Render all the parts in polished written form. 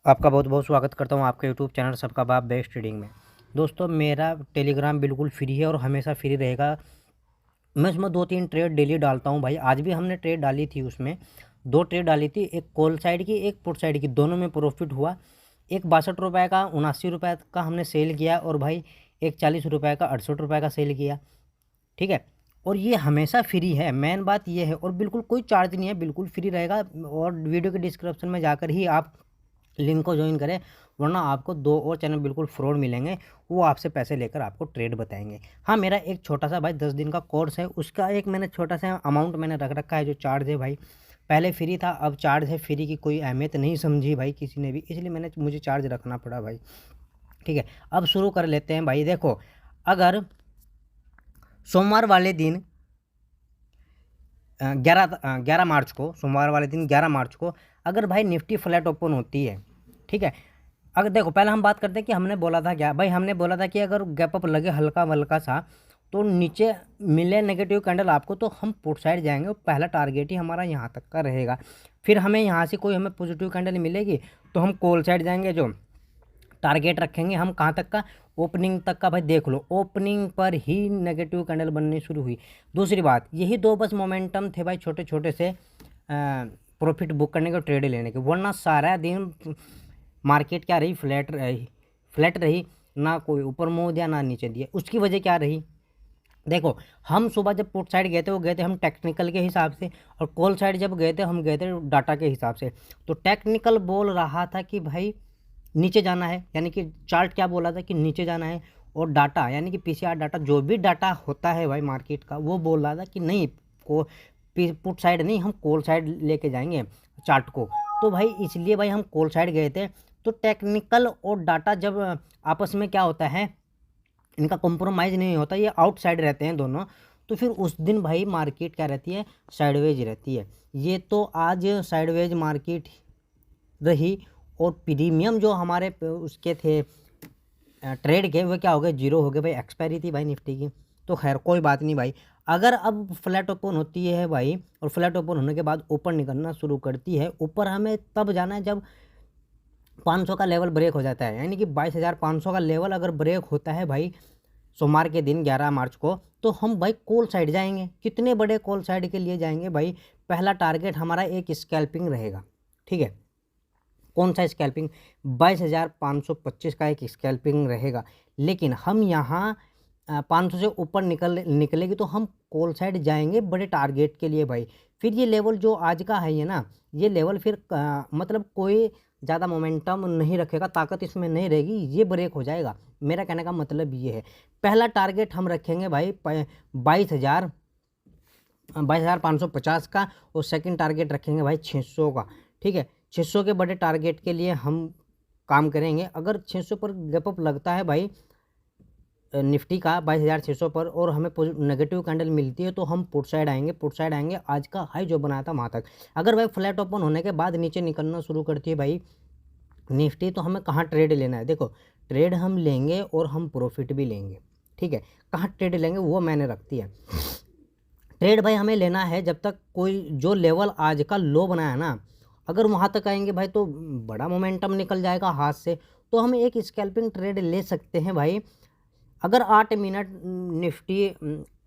आपका बहुत बहुत स्वागत करता हूँ आपके यूट्यूब चैनल सबका बाप बेस्ट ट्रेडिंग में। दोस्तों, मेरा टेलीग्राम बिल्कुल फ्री है और हमेशा फ्री रहेगा। मैं उसमें 2-3 ट्रेड डेली डालता हूँ भाई। आज भी हमने ट्रेड डाली थी, उसमें 2 ट्रेड डाली थी, एक कॉल साइड की, एक पुट साइड की। दोनों में प्रॉफिट हुआ। एक 62 रुपये का 79 रुपये का हमने सेल किया और भाई एक 40 रुपये का 68 रुपये का सेल किया। ठीक है, और ये हमेशा फ्री है। मेन बात ये है, और बिल्कुल कोई चार्ज नहीं है, बिल्कुल फ्री रहेगा। और वीडियो के डिस्क्रिप्शन में जाकर ही आप लिंक को ज्वाइन करें, वरना आपको 2 और चैनल बिल्कुल फ्रॉड मिलेंगे। वो आपसे पैसे लेकर आपको ट्रेड बताएंगे। हाँ, मेरा एक छोटा सा भाई 10 दिन का कोर्स है, उसका एक मैंने छोटा सा अमाउंट मैंने रख रखा है। जो चार्ज है भाई, पहले फ्री था, अब चार्ज है। फ्री की कोई अहमियत नहीं समझी भाई किसी ने भी, इसलिए मुझे चार्ज रखना पड़ा भाई। ठीक है, अब शुरू कर लेते हैं भाई। देखो, अगर सोमवार वाले दिन 11 मार्च को, सोमवार वाले दिन 11 मार्च को अगर भाई निफ्टी फ्लैट ओपन होती है, ठीक है। अगर देखो, पहले हम बात करते हैं कि हमने बोला था क्या भाई। हमने बोला था कि अगर गैप अप लगे हल्का हल्का सा, तो नीचे मिले नेगेटिव कैंडल आपको, तो हम पुट साइड जाएंगे और पहला टारगेट ही हमारा यहाँ तक का रहेगा। फिर हमें यहाँ से कोई हमें पॉजिटिव कैंडल मिलेगी तो हम कॉल साइड जाएंगे। जो टारगेट रखेंगे हम कहाँ तक का, ओपनिंग तक का। भाई देख लो, ओपनिंग पर ही नेगेटिव कैंडल बननी शुरू हुई। दूसरी बात, यही 2 बस मोमेंटम थे भाई, छोटे छोटे से प्रॉफिट बुक करने के, ट्रेड लेने के। वरना सारा दिन मार्केट क्या रही, फ्लैट रही। ना कोई ऊपर मुँह दिया ना नीचे दिया। उसकी वजह क्या रही, देखो, हम सुबह जब पुट साइड गए थे, वो गए थे हम टेक्निकल के हिसाब से, और कॉल साइड जब गए थे हम गए थे डाटा के हिसाब से। तो टेक्निकल बोल रहा था कि भाई नीचे जाना है, यानी कि चार्ट क्या बोला था कि नीचे जाना है। और डाटा यानी कि पीसीआर डाटा, जो भी डाटा होता है भाई मार्केट का, वो बोल रहा था कि नहीं, को पुट साइड नहीं, हम कॉल साइड लेके जाएंगे चार्ट को। तो भाई इसलिए भाई हम कॉल साइड गए थे। तो टेक्निकल और डाटा जब आपस में क्या होता है, इनका कॉम्प्रोमाइज़ नहीं होता, ये आउटसाइड रहते हैं दोनों। तो फिर उस दिन भाई मार्केट क्या रहती है, साइडवेज रहती है। ये तो आज साइडवेज मार्केट रही। और प्रीमियम जो हमारे उसके थे ट्रेड के, वो क्या हो गए, जीरो हो गए भाई। एक्सपायरी थी भाई निफ्टी की। तो खैर कोई बात नहीं भाई। अगर अब फ्लैट ओपन होती है भाई, और फ्लैट ओपन होने के बाद ऊपर निकलना शुरू करती है, ऊपर हमें तब जाना है जब 500 का लेवल ब्रेक हो जाता है। यानी कि 22,500 का लेवल अगर ब्रेक होता है भाई सोमवार के दिन 11 मार्च को, तो हम भाई कॉल साइड जाएंगे। कितने बड़े कॉल साइड के लिए जाएंगे भाई, पहला टारगेट हमारा एक स्कैल्पिंग रहेगा। ठीक है, कौन सा स्कैल्पिंग, 22,525 का एक स्कैल्पिंग रहेगा। लेकिन हम यहाँ 500 से ऊपर निकलेगी तो हम कॉल साइड जाएंगे बड़े टारगेट के लिए भाई। फिर ये लेवल जो आज का है ये ना, ये लेवल फिर मतलब कोई ज़्यादा मोमेंटम नहीं रखेगा, ताकत इसमें नहीं रहेगी, ये ब्रेक हो जाएगा। मेरा कहने का मतलब ये है, पहला टारगेट हम रखेंगे भाई 22,550 का, और सेकंड टारगेट रखेंगे भाई 600 का। ठीक है, 600 के बड़े टारगेट के लिए हम काम करेंगे। अगर 600 पर गैप अप लगता है भाई निफ्टी का 22,600 पर, और हमें नेगेटिव कैंडल मिलती है, तो हम पुट साइड आएंगे आज का हाई जो बनाया था वहाँ तक। अगर भाई फ्लैट ओपन होने के बाद नीचे निकलना शुरू करती है भाई निफ्टी, तो हमें कहाँ ट्रेड लेना है। देखो, ट्रेड हम लेंगे और हम प्रॉफिट भी लेंगे। ठीक है, कहाँ ट्रेड लेंगे वो मैंने रखती है। ट्रेड भाई हमें लेना है जब तक कोई जो लेवल आज का लो बनाया ना, अगर वहाँ तक आएंगे भाई तो बड़ा मोमेंटम निकल जाएगा हाथ से। तो हम एक स्कैल्पिंग ट्रेड ले सकते हैं भाई। अगर 8 मिनट निफ्टी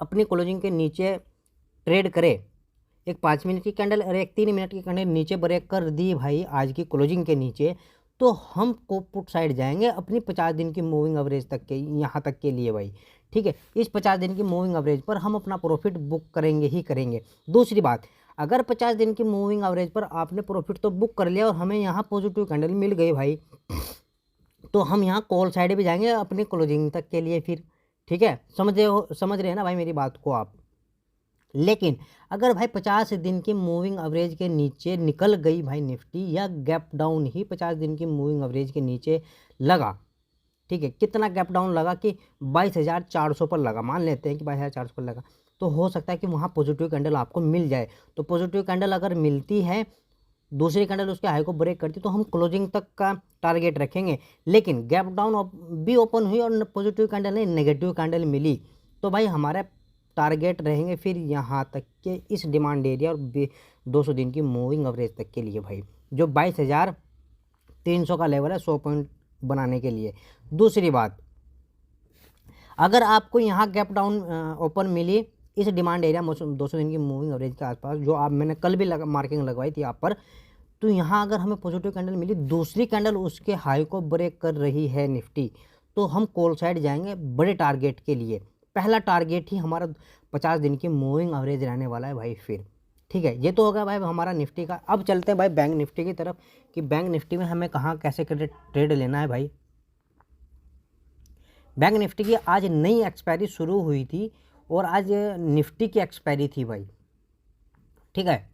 अपनी क्लोजिंग के नीचे ट्रेड करे, एक 5 मिनट की कैंडल और एक 3 मिनट की कैंडल नीचे ब्रेक कर दी भाई आज की क्लोजिंग के नीचे, तो हम को पुट साइड जाएंगे अपनी 50 दिन की मूविंग एवरेज तक के, यहाँ तक के लिए भाई। ठीक है, इस 50 दिन की मूविंग एवरेज पर हम अपना प्रॉफिट बुक करेंगे ही करेंगे। दूसरी बात, अगर 50 दिन की मूविंग एवरेज पर आपने प्रॉफिट तो बुक कर लिया और हमें यहाँ पॉजिटिव कैंडल मिल गई भाई, तो हम यहाँ कॉल साइड भी जाएंगे अपनी क्लोजिंग तक के लिए फिर। ठीक है, समझ रहे हैं ना भाई मेरी बात को आप। लेकिन अगर भाई 50 दिन की मूविंग एवरेज के नीचे निकल गई भाई निफ्टी, या गैप डाउन ही 50 दिन की मूविंग एवरेज के नीचे लगा, ठीक है, कितना गैप डाउन लगा कि 22,400 पर लगा, मान लेते हैं कि 22,400 पर लगा, तो हो सकता है कि वहाँ पॉजिटिव कैंडल आपको मिल जाए। तो पॉजिटिव कैंडल अगर मिलती है, दूसरी कैंडल उसके हाई को ब्रेक करती, तो हम क्लोजिंग तक का टारगेट रखेंगे। लेकिन गैप डाउन भी ओपन हुई और पॉजिटिव कैंडल नहीं, नेगेटिव कैंडल मिली, तो भाई हमारे टारगेट रहेंगे फिर यहाँ तक के इस डिमांड एरिया और 200 दिन की मूविंग एवरेज तक के लिए भाई, जो 300 का लेवल है 100 पॉइंट बनाने के लिए। दूसरी बात, अगर आपको यहाँ गैप डाउन ओपन मिली इस डिमांड एरिया 200 दिन की मूविंग एवरेज के आसपास, जो आप मैंने कल भी मार्किंग लगवाई थी आप पर, तो यहाँ अगर हमें पॉजिटिव कैंडल मिली, दूसरी कैंडल उसके हाई को ब्रेक कर रही है निफ्टी, तो हम कॉल साइड जाएंगे बड़े टारगेट के लिए। पहला टारगेट ही हमारा 50 दिन की मूविंग एवरेज रहने वाला है भाई फिर। ठीक है, ये तो होगा भाई हमारा निफ्टी का। अब चलते हैं भाई बैंक निफ्टी की तरफ कि बैंक निफ्टी में हमें कहाँ कैसे ट्रेड लेना है भाई। बैंक निफ्टी की आज नई एक्सपायरी शुरू हुई थी और आज निफ्टी की एक्सपायरी थी भाई। ठीक है,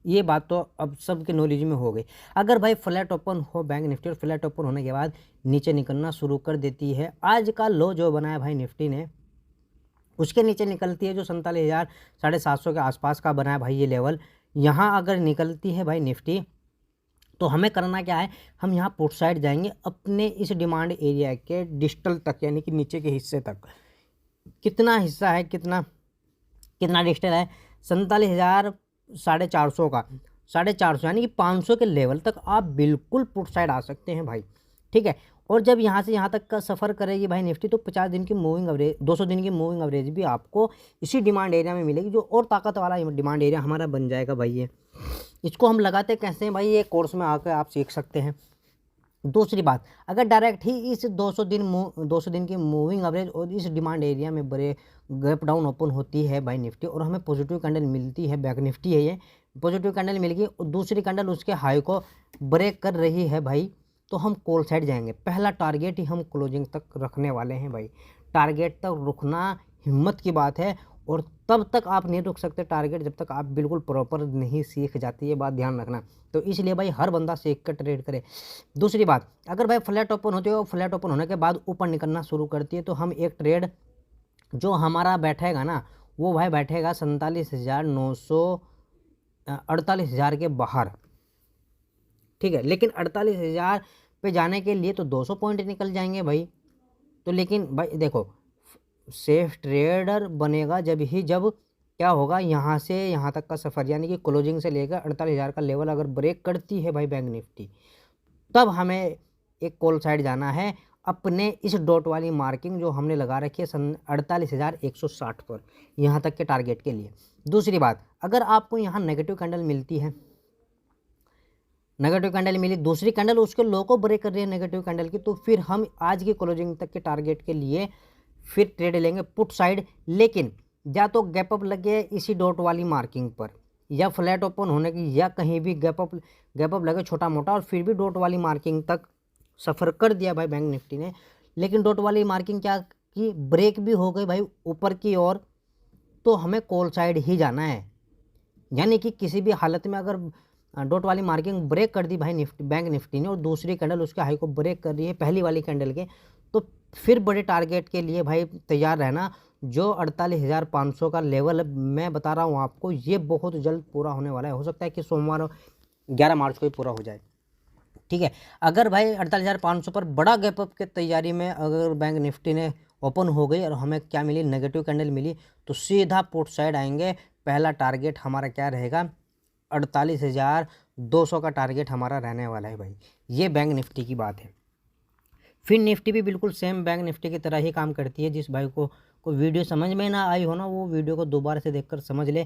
ये बात तो अब सबके नॉलेज में हो गई। अगर भाई फ्लैट ओपन हो बैंक निफ्टी और फ्लैट ओपन होने के बाद नीचे निकलना शुरू कर देती है, आज का लो जो बनाया भाई निफ्टी ने उसके नीचे निकलती है, जो 47,000 750 के आसपास का बनाया भाई ये लेवल, यहाँ अगर निकलती है भाई निफ्टी, तो हमें करना क्या है, हम यहाँ पुट साइड जाएंगे अपने इस डिमांड एरिया के डिस्टल तक, यानी कि नीचे के हिस्से तक। कितना हिस्सा है, कितना डिस्टल है, 47,000 450 का, 450 यानी कि 500 के लेवल तक आप बिल्कुल पुट साइड आ सकते हैं भाई। ठीक है, और जब यहाँ से यहाँ तक का सफ़र करेगी भाई निफ्टी, तो 50 दिन की मूविंग एवरेज, 200 दिन की मूविंग एवरेज भी आपको इसी डिमांड एरिया में मिलेगी, जो और ताकत वाला डिमांड एरिया हमारा बन जाएगा भाई। ये इसको हम लगाते कैसे हैं भाई, ये कोर्स में आकर आप सीख सकते हैं। दूसरी बात, अगर डायरेक्ट ही इस 200 दिन की मूविंग एवरेज और इस डिमांड एरिया में बड़े गैप डाउन ओपन होती है भाई निफ्टी और हमें पॉजिटिव कैंडल मिलती है, बैंक निफ्टी है ये, पॉजिटिव कैंडल मिल गई और दूसरी कैंडल उसके हाई को ब्रेक कर रही है भाई, तो हम कॉल साइड जाएंगे। पहला टारगेट ही हम क्लोजिंग तक रखने वाले हैं भाई। टारगेट तक रुकना हिम्मत की बात है, और तब तक आप नहीं रुक सकते टारगेट जब तक आप बिल्कुल प्रॉपर नहीं सीख जाती, ये बात ध्यान रखना। तो इसलिए भाई हर बंदा सीख कर ट्रेड करे। दूसरी बात, अगर भाई फ्लैट ओपन होती है और फ्लैट ओपन होने के बाद ऊपर निकलना शुरू करती है, तो हम एक ट्रेड जो हमारा बैठेगा ना, वो भाई बैठेगा 47,900 48,000 के बाहर। ठीक है, लेकिन 48,000 पे जाने के लिए तो 200 पॉइंट निकल जाएंगे भाई। तो लेकिन भाई देखो, सेफ ट्रेडर बनेगा जब क्या होगा, यहाँ से यहाँ तक का सफ़र, यानी कि क्लोजिंग से लेकर 48,000 का लेवल अगर ब्रेक करती है भाई बैंक निफ्टी, तब हमें एक कॉल साइड जाना है अपने इस डॉट वाली मार्किंग जो हमने लगा रखी है 48,160 पर, यहाँ तक के टारगेट के लिए। दूसरी बात, अगर आपको यहाँ नेगेटिव कैंडल मिलती है, नेगेटिव कैंडल मिली, दूसरी कैंडल उसके लो को ब्रेक कर रही है नेगेटिव कैंडल की, तो फिर हम आज की क्लोजिंग तक के टारगेट के लिए फिर ट्रेड लेंगे पुट साइड। लेकिन या तो गैप अप लगे इसी डॉट वाली मार्किंग पर, या फ्लैट ओपन होने की, या कहीं भी गैप अप लगे छोटा मोटा, और फिर भी डॉट वाली मार्किंग तक सफ़र कर दिया भाई बैंक निफ्टी ने, लेकिन डॉट वाली मार्किंग क्या की ब्रेक भी हो गई भाई ऊपर की ओर, तो हमें कॉल साइड ही जाना है। यानी कि किसी भी हालत में अगर डॉट वाली मार्किंग ब्रेक कर दी भाई बैंक निफ्टी ने और दूसरी कैंडल उसके हाई को ब्रेक कर रही है पहली वाली कैंडल के, तो फिर बड़े टारगेट के लिए भाई तैयार रहना। जो 48,500 का लेवल मैं बता रहा हूँ आपको, ये बहुत जल्द पूरा होने वाला है। हो सकता है कि सोमवार 11 मार्च को ही पूरा हो जाए। ठीक है, अगर भाई 48,500 पर बड़ा गैप अप के तैयारी में अगर बैंक निफ्टी ने ओपन हो गई और हमें क्या मिली, नेगेटिव कैंडल मिली, तो सीधा पुट साइड आएंगे। पहला टारगेट हमारा क्या रहेगा, 48,200 का टारगेट हमारा रहने वाला है भाई। ये बैंक निफ्टी की बात है। फिर निफ्टी भी बिल्कुल सेम बैंक निफ्टी की तरह ही काम करती है। जिस भाई को वीडियो समझ में ना आई हो ना, वो वीडियो को दोबारा से देखकर समझ ले,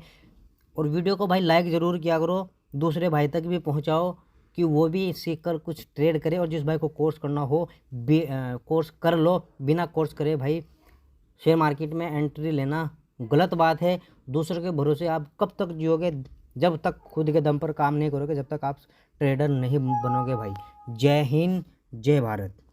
और वीडियो को भाई लाइक ज़रूर किया करो, दूसरे भाई तक भी पहुंचाओ कि वो भी सीख कर कुछ ट्रेड करे। और जिस भाई को कोर्स करना हो कोर्स कर लो, बिना कोर्स करे भाई शेयर मार्केट में एंट्री लेना गलत बात है। दूसरों के भरोसे आप कब तक जियोगे, जब तक खुद के दम पर काम नहीं करोगे, जब तक आप ट्रेडर नहीं बनोगे भाई। जय हिंद, जय भारत।